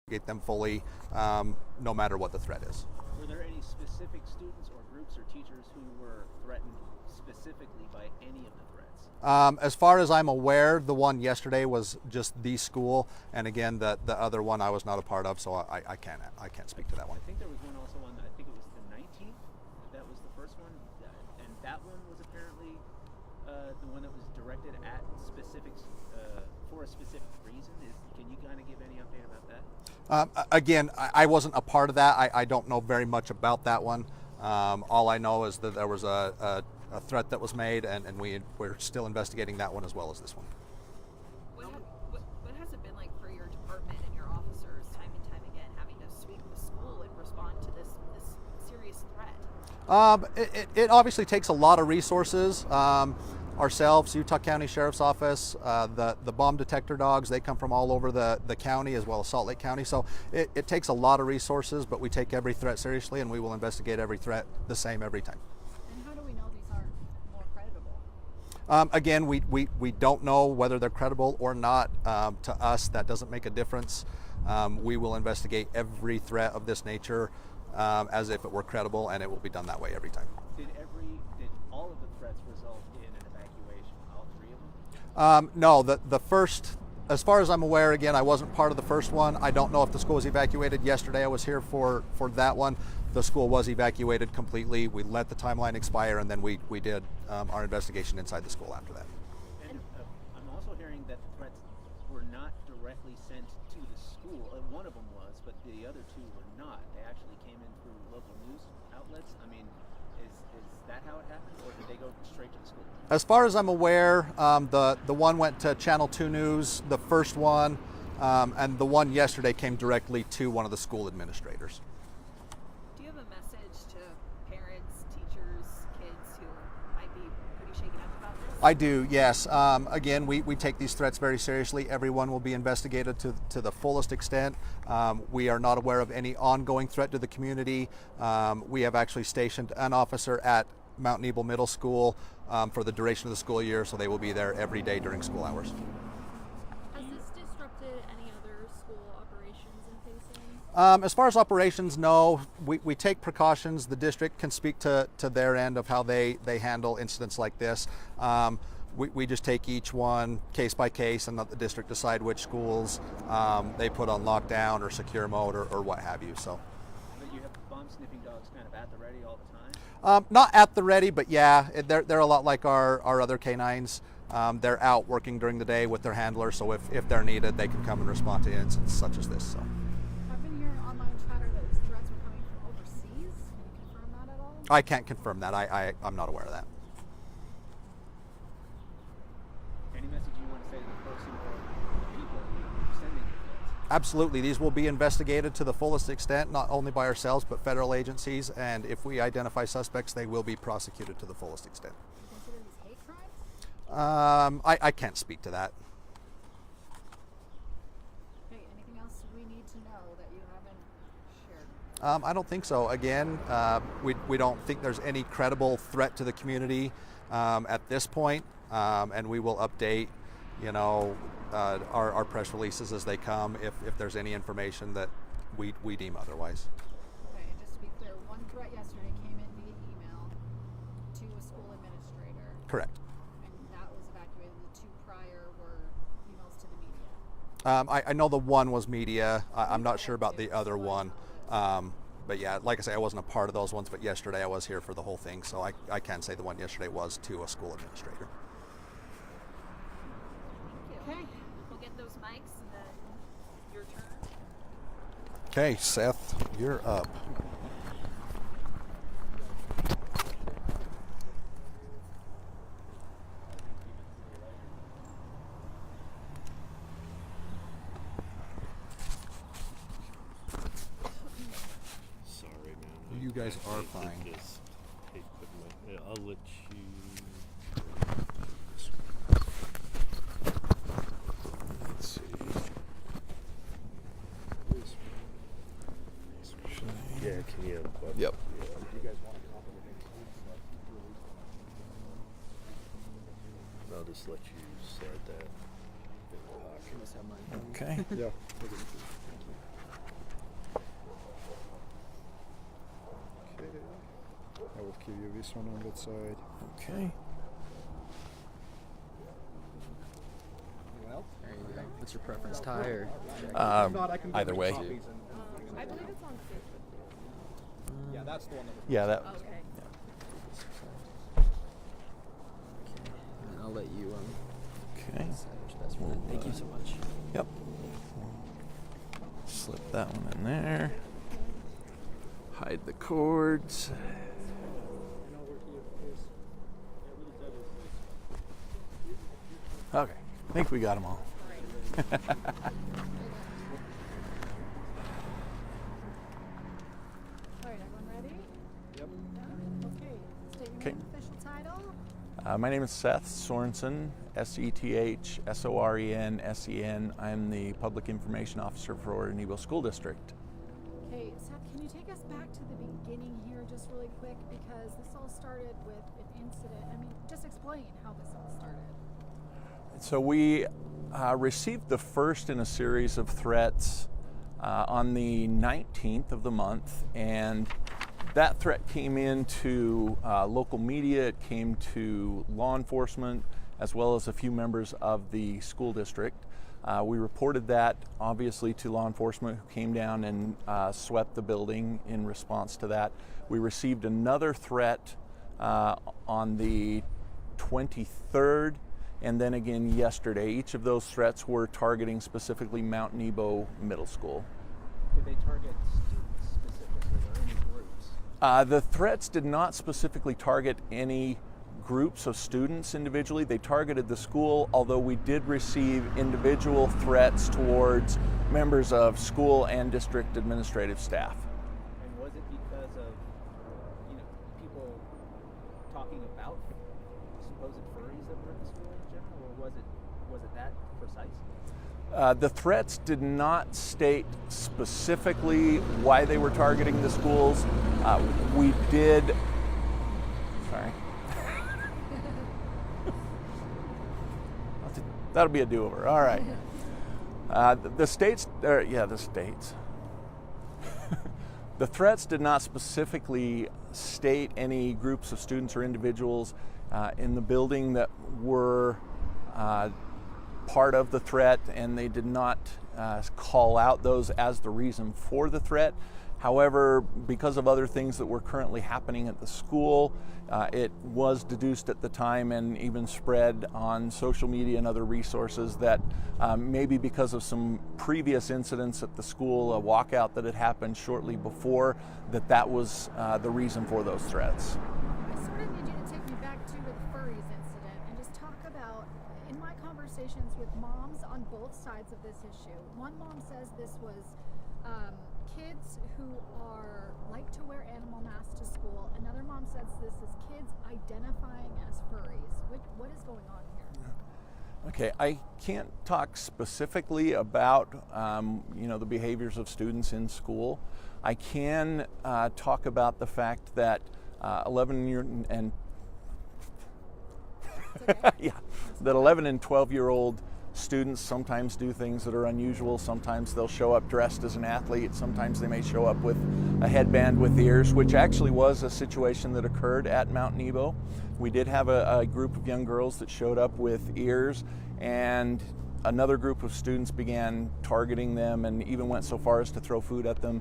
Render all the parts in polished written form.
investigate them fully, no matter what the threat is. Were there any specific students or groups or teachers who were threatened specifically by any of the threats? As far as I'm aware, the one yesterday was just the school, and again, the other one I was not a part of, so I can't speak to that one. I think there was one also on, I think it was the 19th. That was the first one, and that one was apparently the one that was directed at specifics for a specific reason. Can you kind of give any update about that? Again, I wasn't a part of that. I don't know very much about that one. All I know is that there was a threat that was made, and we're still investigating that one as well as this one. What has it been like for your department and your officers time and time again having to sweep the school and respond to this serious threat? It obviously takes a lot of resources. Ourselves, Utah County Sheriff's Office, the bomb detector dogs, they come from all over the county as well as Salt Lake County. So it takes a lot of resources, but we take every threat seriously, and we will investigate every threat the same every time. And how do we know these are more credible? Again, we don't know whether they're credible or not. To us, that doesn't make a difference. We will investigate every threat of this nature as if it were credible, and it will be done that way every time. Did all of the threats result in an evacuation, all three of them? No, the first, as far as I'm aware, again, I wasn't part of the first one. I don't know if the school was evacuated. Yesterday I was here for that one. The school was evacuated completely. We let the timeline expire, and then we did our investigation inside the school after that. And I'm also hearing that the threats were not directly sent to the school. One of them was, but the other two were not. They actually came in through local news outlets. I mean, is that how it happened, or did they go straight to the school? As far as I'm aware, the one went to Channel 2 News, the first one, and the one yesterday came directly to one of the school administrators. Do you have a message to parents, teachers, kids who might be pretty shaken up about this? I do, yes. Again, we take these threats very seriously. Everyone will be investigated to the fullest extent. We are not aware of any ongoing threat to the community. We have actually stationed an officer at Mount Nebo Middle School for the duration of the school year, so they will be there every day during school hours. Has this disrupted any other school operations in Payson? As far as operations, no. We take precautions. The district can speak to their end of how they handle incidents like this. We just take each one case by case and let the district decide which schools they put on lockdown or secure mode or what have you. So. But you have bomb sniffing dogs kind of at the ready all the time? Not at the ready, but yeah, they're a lot like our other canines. They're out working during the day with their handlers, so if they're needed, they can come and respond to incidents such as this. So. I've been hearing online chatter that these threats were coming from overseas. Can you confirm that at all? I can't confirm that. I'm not aware of that. Any message you want to say to the person or the people sending the threats? Absolutely. These will be investigated to the fullest extent, not only by ourselves, but federal agencies. And if we identify suspects, they will be prosecuted to the fullest extent. Do you consider these hate crimes? I can't speak to that. Okay, anything else we need to know that you haven't shared? I don't think so. Again, we don't think there's any credible threat to the community at this point, and we will update, our press releases as they come if there's any information that we deem otherwise. Okay, and just to be clear, one threat yesterday came in via email to a school administrator. Correct. And that was evacuated. The two prior were emails to the media. I know the one was media. I'm not sure about the other one. But yeah, like I say, I wasn't a part of those ones, but yesterday I was here for the whole thing, so I can say the one yesterday was to a school administrator. Thank you. Okay. We'll get those mics and then your turn. Okay, Seth, you're up. Sorry, man. You guys are I fine. hate putting I'll let you. Let's see. Yeah, can you? Yep. Yeah. I'll just let you set that in the pocket. Okay. Yeah. would give you this one on that side. Okay. Well, there you go. What's your preference, tie or? Either way. I believe it's on Facebook too. Yeah, that's the one that Yeah, that. Okay. And I'll let you Okay. decide which best for it. Thank you so much. Yep. Slip that one in there. Hide the cords. Okay, I think we got them all. All right, everyone ready? Yep. Yeah? Okay. State your Okay. name, official title. My name is Seth Sorensen, SETHSORENSEN. I'm the Public Information Officer for Nebo School District. Okay, Seth, can you take us back to the beginning here just really quick? Because this all started with an incident. I mean, just explain how this all started. So we received the first in a series of threats on the 19th of the month, and that threat came into local media, it came to law enforcement, as well as a few members of the school district. We reported that obviously to law enforcement, who came down and swept the building in response to that. We received another threat on the 23rd, and then again yesterday. Each of those threats were targeting specifically Mount Nebo Middle School. Did they target students specifically or any groups? The threats did not specifically target any groups of students individually. They targeted the school, although we did receive individual threats towards members of school and district administrative staff. And was it because of, people talking about supposed furries that were at the school in general, or was it that precise? The threats did not state specifically why they were targeting the schools. We did, sorry. That'll be a do-over. All right. The states. The threats did not specifically state any groups of students or individuals in the building that were part of the threat, and they did not call out those as the reason for the threat. However, because of other things that were currently happening at the school, it was deduced at the time and even spread on social media and other resources that maybe because of some previous incidents at the school, a walkout that had happened shortly before, that was the reason for those threats. I sort of need you to take me back to the furries incident and just talk about, in my conversations with moms on both sides of this issue, one mom says this was kids who like to wear animal masks to school. Another mom says this is kids identifying as furries. What is going on here? Okay, I can't talk specifically about the behaviors of students in school. I can talk about the fact that 11 and 11 and 12-year-old students sometimes do things that are unusual. Sometimes they'll show up dressed as an athlete. Sometimes they may show up with a headband with ears, which actually was a situation that occurred at Mount Nebo. We did have a group of young girls that showed up with ears, and another group of students began targeting them and even went so far as to throw food at them.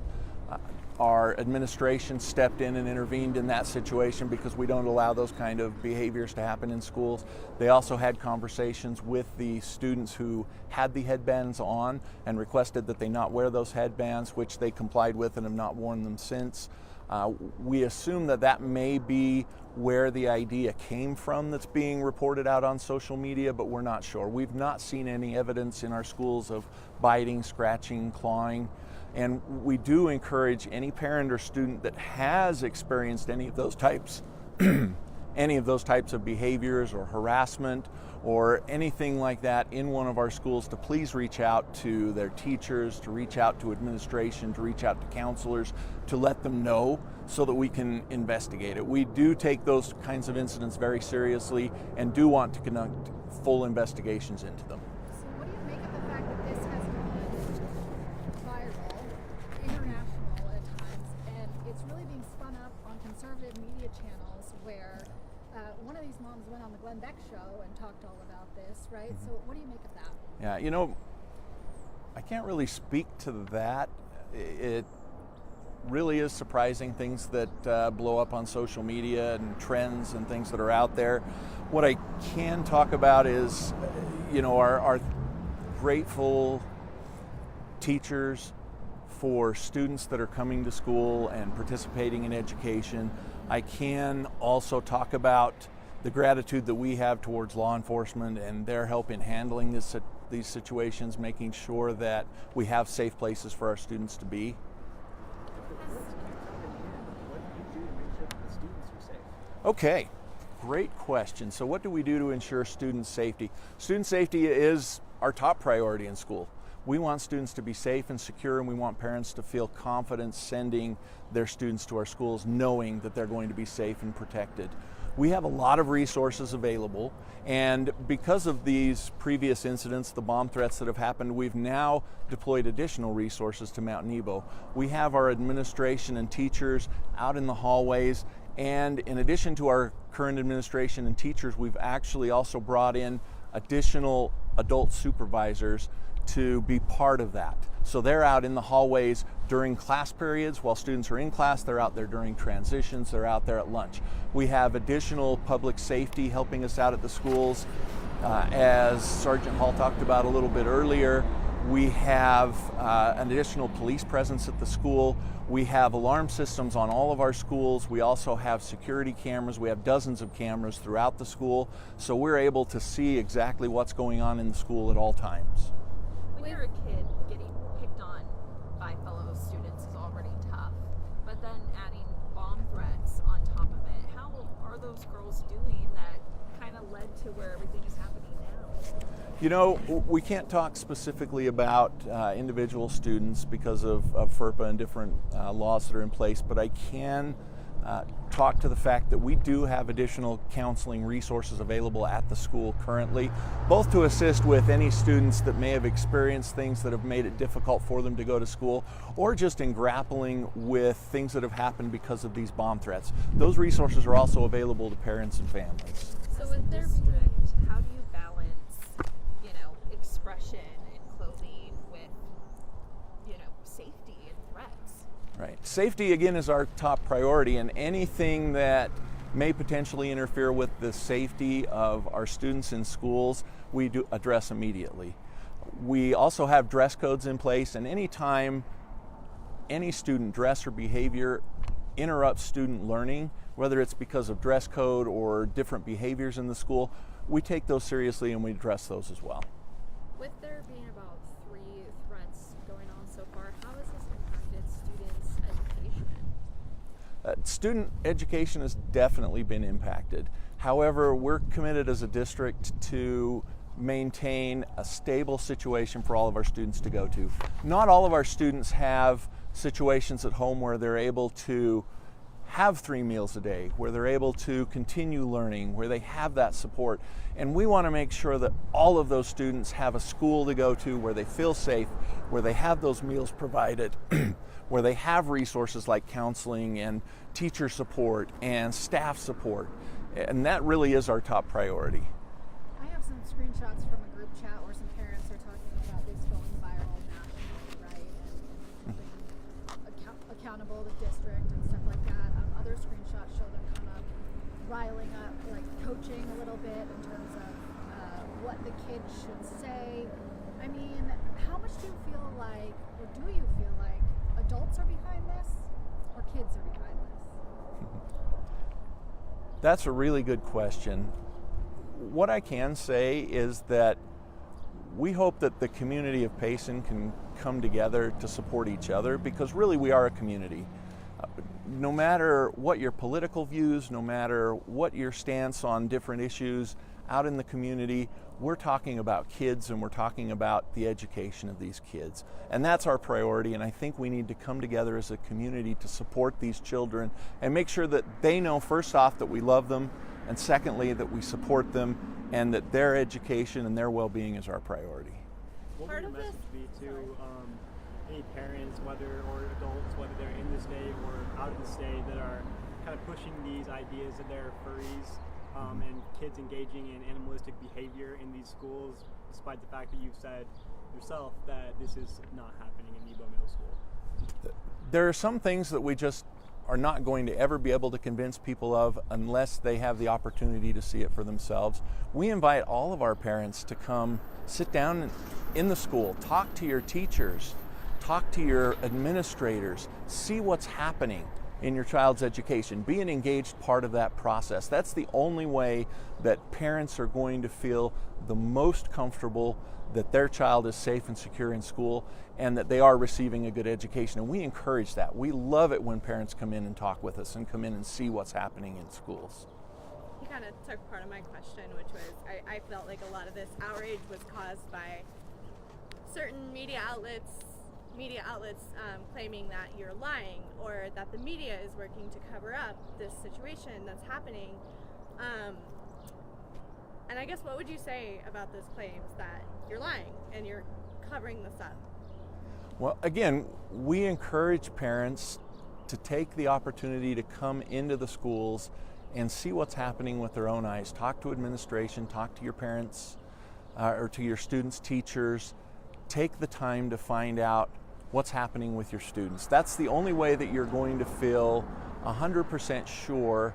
Our administration stepped in and intervened in that situation because we don't allow those kind of behaviors to happen in schools. They also had conversations with the students who had the headbands on and requested that they not wear those headbands, which they complied with and have not worn them since. We assume that may be where the idea came from that's being reported out on social media, but we're not sure. We've not seen any evidence in our schools of biting, scratching, clawing. And we do encourage any parent or student that has experienced any of those types of behaviors or harassment or anything like that in one of our schools to please reach out to their teachers, to reach out to administration, to reach out to counselors, to let them know so that we can investigate it. We do take those kinds of incidents very seriously and do want to conduct full investigations into them. So what do you make of the fact that this has gone viral, international at times, and it's really being spun up on conservative media channels these moms went on the Glenn Beck show and talked all about this, right? So what do you make of that? Yeah, you know, I can't really speak to that. It really is surprising, things that blow up on social media and trends and things that are out there. What I can talk about is, you know, our grateful teachers for students that are coming to school and participating in education. I can also talk about the gratitude that we have towards law enforcement and their help in handling these situations, making sure that we have safe places for our students to be. What do you do to make sure that the students are safe? Okay, great question. So what do we do to ensure student safety? Student safety is our top priority in school. We want students to be safe and secure, and we want parents to feel confident sending their students to our schools knowing that they're going to be safe and protected. We have a lot of resources available, and because of these previous incidents, the bomb threats that have happened, we've now deployed additional resources to Mount Nebo. We have our administration and teachers out in the hallways, and in addition to our current administration and teachers, we've actually also brought in additional adult supervisors to be part of that. So they're out in the hallways during class periods. While students are in class, they're out there during transitions, they're out there at lunch. We have additional public safety helping us out at the schools. As Sergeant Hall talked about a little bit earlier, we have an additional police presence at the school. We have alarm systems on all of our schools. We also have security cameras. We have dozens of cameras throughout the school, so we're able to see exactly what's going on in the school at all times. When you're a kid, getting picked on by fellow students is already tough, but then adding bomb threats on top of it, how are those girls doing that kind of led to where everything is happening now? You know, we can't talk specifically about individual students because of FERPA and different laws that are in place, but I can talk to the fact that we do have additional counseling resources available at the school currently, both to assist with any students that may have experienced things that have made it difficult for them to go to school, or just in grappling with things that have happened because of these bomb threats. Those resources are also available to parents and families. So with their district, how do you balance, you know, expression and clothing with, you know, safety and threats? Right. Safety, again, is our top priority, and anything that may potentially interfere with the safety of our students in schools, we do address immediately. We also have dress codes in place, and anytime any student dress or behavior interrupts student learning, whether it's because of dress code or different behaviors in the school, we take those seriously and we address those as well. With there being about 3 threats going on so far, how has this impacted students' education? Student education has definitely been impacted. However, we're committed as a district to maintain a stable situation for all of our students to go to. Not all of our students have situations at home where they're able to have 3 meals a day, where they're able to continue learning, where they have that support. And we want to make sure that all of those students have a school to go to where they feel safe, where they have those meals provided, where they have resources like counseling and teacher support and staff support. And that really is our top priority. I have some screenshots from a group chat where some parents are talking about this going viral nationally, right? And holding accountable the district and stuff like that. Other screenshots show them kind of riling up, like coaching a little bit in terms of what the kids should say. I mean, how much do you feel like, or do you feel like adults are behind this or kids are behind this? That's a really good question. What I can say is that we hope that the community of Payson can come together to support each other, because really we are a community. No matter what your political views, no matter what your stance on different issues out in the community, we're talking about kids and we're talking about the education of these kids. And that's our priority, and I think we need to come together as a community to support these children and make sure that they know, first off, that we love them, and secondly, that we support them and that their education and their well-being is our priority. What would your message be to any parents, whether or adults, whether they're in the state or out of the state, that are kind of pushing these ideas that they're furries and kids engaging in animalistic behavior in these schools, despite the fact that you've said yourself that this is not happening in Nebo Middle School? There are some things that we just are not going to ever be able to convince people of unless they have the opportunity to see it for themselves. We invite all of our parents to come sit down in the school, talk to your teachers, talk to your administrators, see what's happening in your child's education. Be an engaged part of that process. That's the only way that parents are going to feel the most comfortable that their child is safe and secure in school and that they are receiving a good education. And we encourage that. We love it when parents come in and talk with us and come in and see what's happening in schools. He kind of took part of my question, which was I felt like a lot of this outrage was caused by certain media outlets claiming that you're lying or that the media is working to cover up this situation that's happening. And I guess what would you say about those claims that you're lying and you're covering this up? Well, again, we encourage parents to take the opportunity to come into the schools and see what's happening with their own eyes. Talk to administration, talk to your parents or to your students' teachers. Take the time to find out what's happening with your students. That's the only way that you're going to feel 100% sure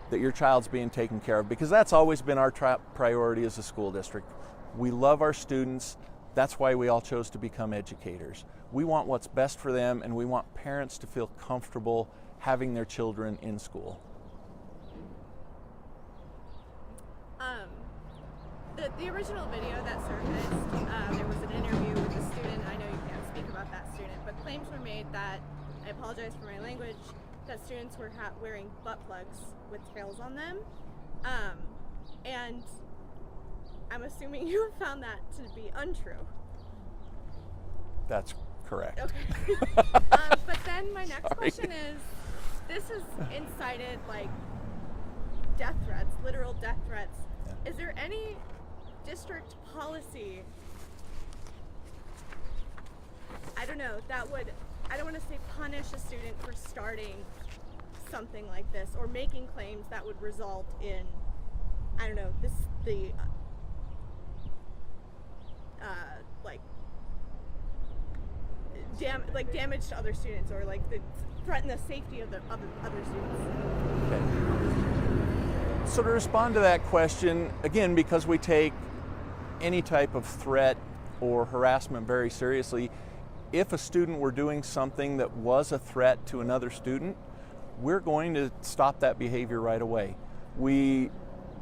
that your child's being taken care of, because that's always been our priority as a school district. We love our students. That's why we all chose to become educators. We want what's best for them, and we want parents to feel comfortable having their children in school. The original video that surfaced, there was an interview with a student. I know you can't speak about that student, but claims were made that, I apologize for my language, that students were wearing butt plugs with tails on them. And I'm assuming you have found that to be untrue. That's correct. Okay. But then my next question is, this has incited like death threats, literal death threats. Is there any district policy, I don't know, that would, I don't want to say punish a student for starting something like this or making claims that would result in, I don't know, damage to other students or threaten the safety of the other students? Okay. So to respond to that question, again, because we take any type of threat or harassment very seriously, if a student were doing something that was a threat to another student, we're going to stop that behavior right away. We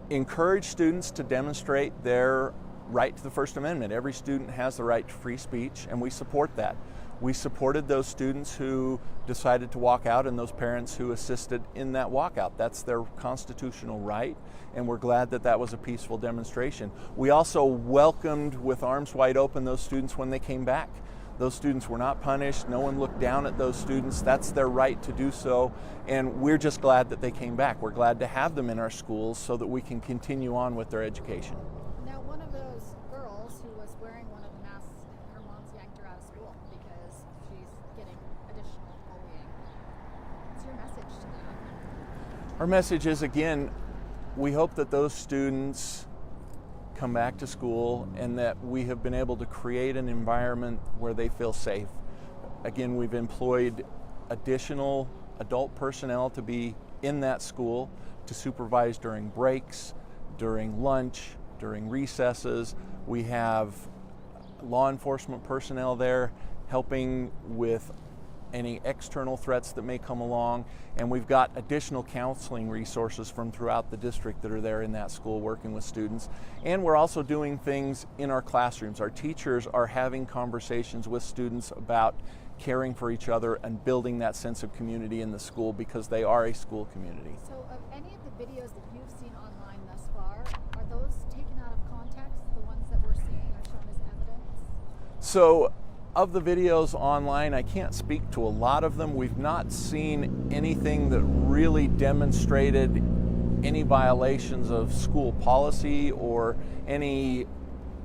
encourage students to demonstrate their right to the First Amendment. Every student has the right to free speech, and we support that. We supported those students who decided to walk out and those parents who assisted in that walkout. That's their constitutional right, and we're glad that that was a peaceful demonstration. We also welcomed with arms wide open those students when they came back. Those students were not punished. No one looked down at those students. That's their right to do so, and we're just glad that they came back. We're glad to have them in our schools so that we can continue on with their education. Now, one of those girls who was wearing one of the masks, her mom's yanked her out of school because she's getting additional bullying. What's your message to them? Our message is, again, we hope that those students come back to school and that we have been able to create an environment where they feel safe. Again, we've employed additional adult personnel to be in that school to supervise during breaks, during lunch, during recesses. We have law enforcement personnel there helping with any external threats that may come along, and we've got additional counseling resources from throughout the district that are there in that school working with students. And we're also doing things in our classrooms. Our teachers are having conversations with students about caring for each other and building that sense of community in the school because they are a school community. So of any of the videos that you've seen online thus far, are those taken out of context? The ones that we're seeing are shown as evidence? So of the videos online, I can't speak to a lot of them. We've not seen anything that really demonstrated any violations of school policy or any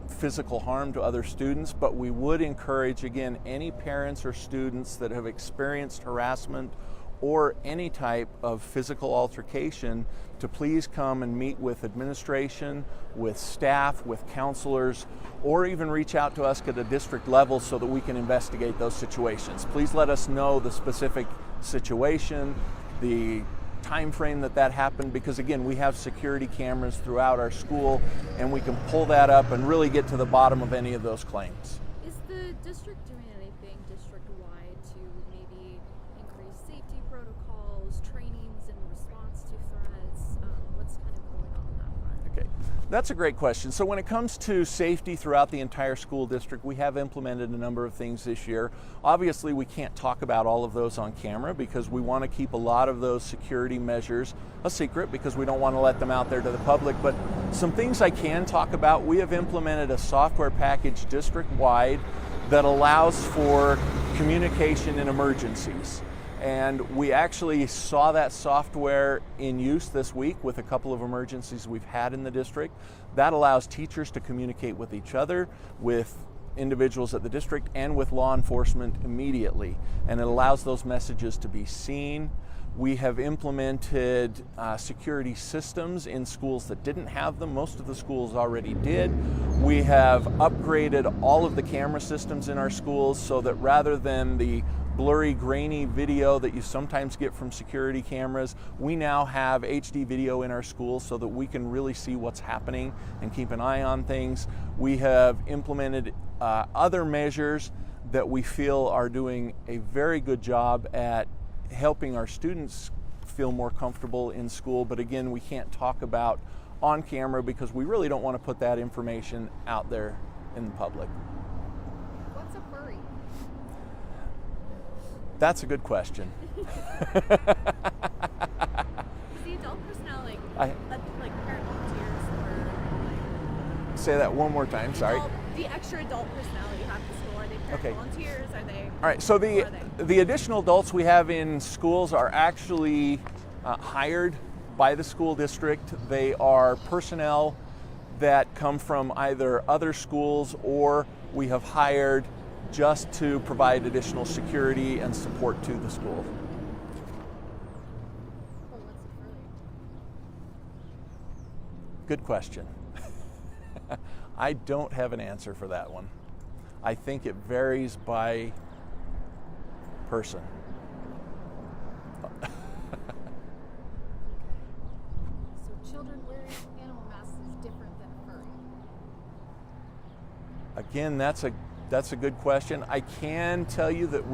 physical harm to other students, but we would encourage, again, any parents or students that have experienced harassment or any type of physical altercation, to please come and meet with administration, with staff, with counselors, or even reach out to us at a district level so that we can investigate those situations. Please let us know the specific situation, the time frame that happened, because again, we have security cameras throughout our school and we can pull that up and really get to the bottom of any of those claims. Is the district doing anything district-wide to maybe increase safety protocols, trainings in response to threats? What's kind of going on that front? Okay, that's a great question. So when it comes to safety throughout the entire school district, we have implemented a number of things this year. Obviously, we can't talk about all of those on camera because we want to keep a lot of those security measures a secret because we don't want to let them out there to the public. But some things I can talk about, we have implemented a software package district-wide that allows for communication in emergencies. And we actually saw that software in use this week with a couple of emergencies we've had in the district. That allows teachers to communicate with each other, with individuals at the district, and with law enforcement immediately. And it allows those messages to be seen. We have implemented security systems in schools that didn't have them. Most of the schools already did. We have upgraded all of the camera systems in our schools so that rather than the blurry, grainy video that you sometimes get from security cameras, we now have HD video in our schools so that we can really see what's happening and keep an eye on things. We have implemented other measures that we feel are doing a very good job at helping our students feel more comfortable in school, but again, we can't talk about on camera because we really don't want to put that information out there in the public. What's a furry? That's a good question. Is the adult personnel like parent volunteers or Say that one more time, sorry. the extra adult personnel you have at the school, are they parent Okay. volunteers? Are they? All right, so who are they? the additional adults we have in schools are actually hired by the school district. They are personnel that come from either other schools or we have hired just to provide additional security and support to the school. Well, what's a furry? Good question. I don't have an answer for that one. I think it varies by person. So children wearing animal masks is different than a furry. Again, that's a good question. I can tell you that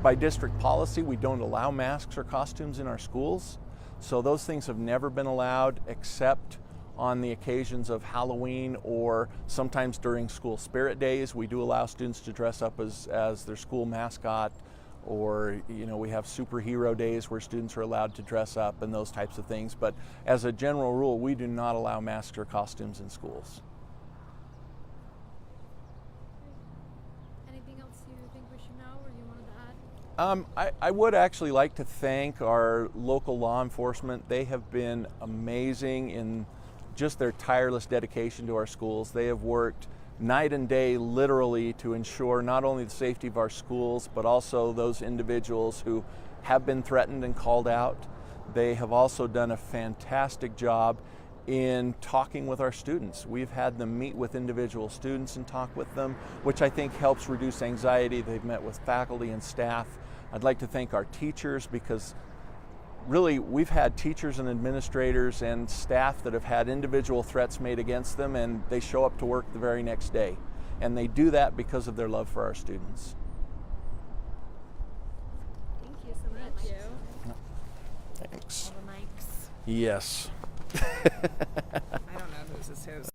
by district policy, we don't allow masks or costumes in our schools. So those things have never been allowed except on the occasions of Halloween or sometimes during school spirit days. We do allow students to dress up as their school mascot, or we have superhero days where students are allowed to dress up and those types of things. But as a general rule, we do not allow masks or costumes in schools. Anything else you think we should know or you wanted to add? I would actually like to thank our local law enforcement. They have been amazing in just their tireless dedication to our schools. They have worked night and day literally to ensure not only the safety of our schools but also those individuals who have been threatened and called out. They have also done a fantastic job in talking with our students. We've had them meet with individual students and talk with them, which I think helps reduce anxiety. They've met with faculty and staff. I'd like to thank our teachers because really we've had teachers and administrators and staff that have had individual threats made against them and they show up to work the very next day. And they do that because of their love for our students. Thank you so much. Thanks. All the mics. Yes. I don't know whose is whose.